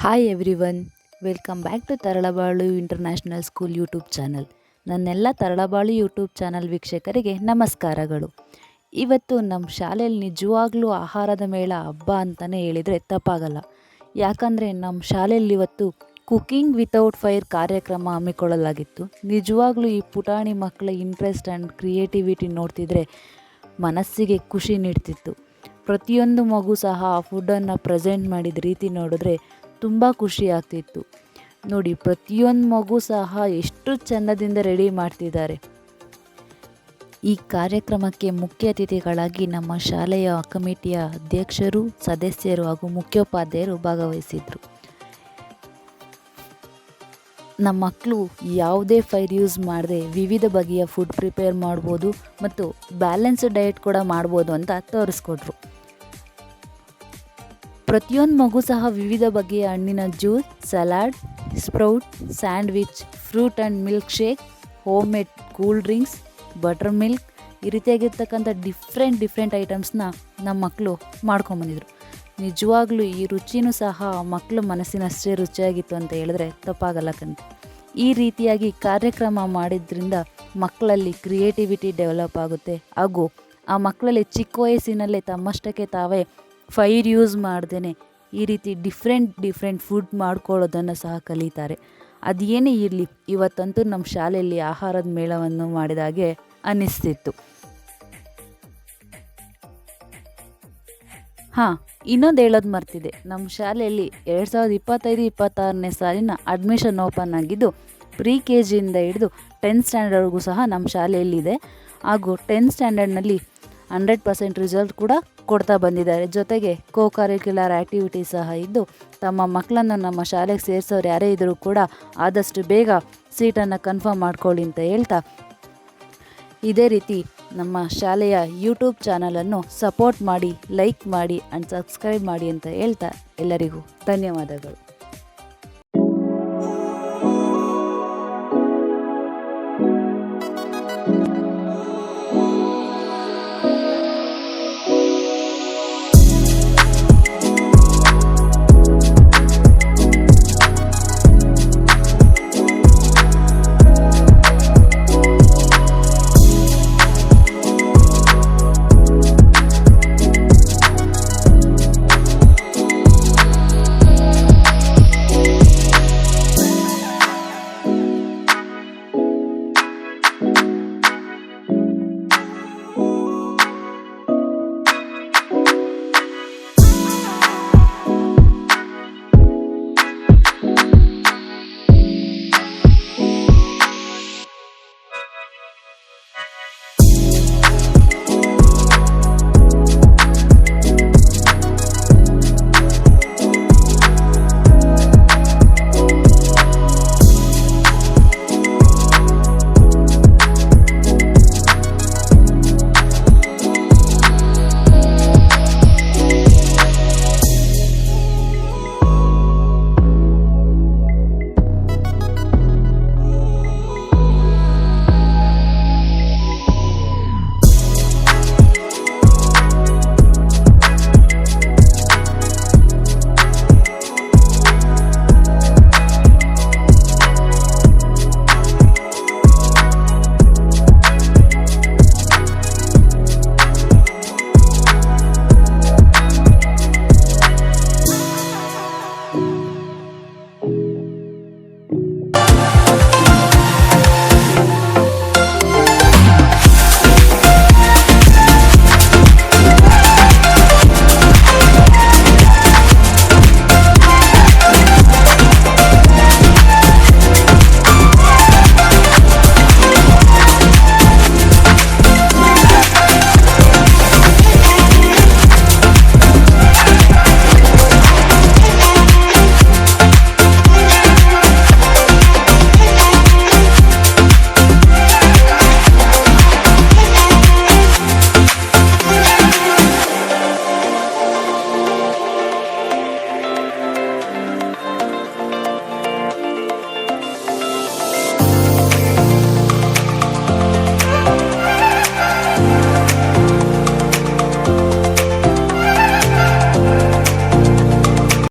Hi everyone, welcome back to Taralabalu international school YouTube channel. ನನ್ನೆಲ್ಲ Taralabalu YouTube channel ವೀಕ್ಷಕರಿಗೆ ನಮಸ್ಕಾರಗಳು. ಇವತ್ತು ನಮ್ಮ ಶಾಲೆಯಲ್ಲಿ ನಿಜವಾಗ್ಲೂ ಆಹಾರದ ಮೇಳ ಹಬ್ಬ ಅಂತಲೇ ಹೇಳಿದರೆ ತಪ್ಪಾಗಲ್ಲ. ಯಾಕಂದರೆ ನಮ್ಮ ಶಾಲೆಯಲ್ಲಿ ಇವತ್ತು ಕುಕಿಂಗ್ ವಿತೌಟ್ ಫೈರ್ ಕಾರ್ಯಕ್ರಮ ಹಮ್ಮಿಕೊಳ್ಳಲಾಗಿತ್ತು. ನಿಜವಾಗ್ಲೂ ಈ ಪುಟಾಣಿ ಮಕ್ಕಳ ಇಂಟ್ರೆಸ್ಟ್ ಆ್ಯಂಡ್ ಕ್ರಿಯೇಟಿವಿಟಿ ನೋಡ್ತಿದ್ರೆ ಮನಸ್ಸಿಗೆ ಖುಷಿ ನೀಡ್ತಿತ್ತು. ಪ್ರತಿಯೊಂದು ಮಗು ಸಹ ಆ ಫುಡ್ಡನ್ನು ಪ್ರೆಸೆಂಟ್ ಮಾಡಿದ ರೀತಿ ನೋಡಿದ್ರೆ ತುಂಬ ಖುಷಿ ಆಗ್ತಿತ್ತು. ನೋಡಿ, ಪ್ರತಿಯೊಂದು ಮಗು ಸಹ ಎಷ್ಟು ಚೆಂದದಿಂದ ರೆಡಿ ಮಾಡ್ತಿದ್ದಾರೆ. ಈ ಕಾರ್ಯಕ್ರಮಕ್ಕೆ ಮುಖ್ಯ ಅತಿಥಿಗಳಾಗಿ ನಮ್ಮ ಶಾಲೆಯ ಕಮಿಟಿಯ ಅಧ್ಯಕ್ಷರು, ಸದಸ್ಯರು ಹಾಗೂ ಮುಖ್ಯೋಪಾಧ್ಯಾಯರು ಭಾಗವಹಿಸಿದರು. ನಮ್ಮ ಮಕ್ಕಳು ಯಾವುದೇ ಫೈರ್ ಯೂಸ್ ಮಾಡದೆ ವಿವಿಧ ಬಗೆಯ ಫುಡ್ ಪ್ರಿಪೇರ್ ಮಾಡ್ಬೋದು ಮತ್ತು ಬ್ಯಾಲೆನ್ಸ್ಡ್ ಡಯಟ್ ಕೂಡ ಮಾಡ್ಬೋದು ಅಂತ ತೋರಿಸ್ಕೊಟ್ರು. ಪ್ರತಿಯೊಂದು ಮಗು ಸಹ ವಿವಿಧ ಬಗೆಯ ಹಣ್ಣಿನ juice, salad, sprout, sandwich, fruit and milk shake, home made cool drinks, butter milk, ಈ ರೀತಿಯಾಗಿರ್ತಕ್ಕಂಥ ಡಿಫ್ರೆಂಟ್ ಐಟಮ್ಸ್ನ ನಮ್ಮ ಮಕ್ಕಳು ಮಾಡ್ಕೊಂಬಂದಿದ್ರು. ನಿಜವಾಗ್ಲೂ ಈ ರುಚಿನೂ ಸಹ ಮಕ್ಕಳ ಮನಸ್ಸಿನಷ್ಟೇ ರುಚಿಯಾಗಿತ್ತು ಅಂತ ಹೇಳಿದ್ರೆ ತಪ್ಪಾಗಲ್ಲಕ್ಕಂತ. ಈ ರೀತಿಯಾಗಿ ಕಾರ್ಯಕ್ರಮ ಮಾಡಿದ್ರಿಂದ ಮಕ್ಕಳಲ್ಲಿ ಕ್ರಿಯೇಟಿವಿಟಿ ಡೆವಲಪ್ ಆಗುತ್ತೆ ಹಾಗೂ ಆ ಮಕ್ಕಳಲ್ಲಿ ಚಿಕ್ಕ ವಯಸ್ಸಿನಲ್ಲೇ ತಮ್ಮಷ್ಟಕ್ಕೆ ತಾವೇ ಫೈರ್ ಯೂಸ್ ಮಾಡ್ದೇ ಈ ರೀತಿ ಡಿಫ್ರೆಂಟ್ ಫುಡ್ ಮಾಡ್ಕೊಳ್ಳೋದನ್ನು ಸಹ ಕಲಿತಾರೆ. ಅದೇನೇ ಇರಲಿ, ಇವತ್ತಂತೂ ನಮ್ಮ ಶಾಲೆಯಲ್ಲಿ ಆಹಾರದ ಮೇಳವನ್ನು ಮಾಡಿದಾಗೆ ಅನ್ನಿಸ್ತಿತ್ತು. ಇನ್ನೊಂದು ಹೇಳೋದು ಮರ್ತಿದೆ. ನಮ್ಮ ಶಾಲೆಯಲ್ಲಿ 2025-26ನೇ ಸಾಲಿನ ಅಡ್ಮಿಷನ್ ಓಪನ್ ಆಗಿದ್ದು ಪ್ರಿ KGಯಿಂದ ಹಿಡಿದು 10th ಸ್ಟ್ಯಾಂಡರ್ಡ್ವರೆಗೂ ಸಹ ನಮ್ಮ ಶಾಲೆಯಲ್ಲಿದೆ. ಹಾಗೂ 10th ಸ್ಟ್ಯಾಂಡರ್ಡ್ನಲ್ಲಿ 100% ರಿಸಲ್ಟ್ ಕೂಡ ಕೊಡ್ತಾ ಬಂದಿದ್ದಾರೆ. ಜೊತೆಗೆ ಕರಿಕ್ಯುಲರ್ ಆ್ಯಕ್ಟಿವಿಟಿ ಸಹ ಇದ್ದು ತಮ್ಮ ಮಕ್ಕಳನ್ನು ನಮ್ಮ ಶಾಲೆಗೆ ಸೇರಿಸೋರು ಯಾರೇ ಇದ್ದರೂ ಕೂಡ ಆದಷ್ಟು ಬೇಗ ಸೀಟನ್ನು ಕನ್ಫರ್ಮ್ ಮಾಡ್ಕೊಳ್ಳಿ ಅಂತ ಹೇಳ್ತಾ, ಇದೇ ರೀತಿ ನಮ್ಮ ಶಾಲೆಯ ಯೂಟ್ಯೂಬ್ ಚಾನಲನ್ನು ಸಪೋರ್ಟ್ ಮಾಡಿ, ಲೈಕ್ ಮಾಡಿ ಆ್ಯಂಡ್ ಸಬ್ಸ್ಕ್ರೈಬ್ ಮಾಡಿ ಅಂತ ಹೇಳ್ತಾ ಎಲ್ಲರಿಗೂ ಧನ್ಯವಾದಗಳು.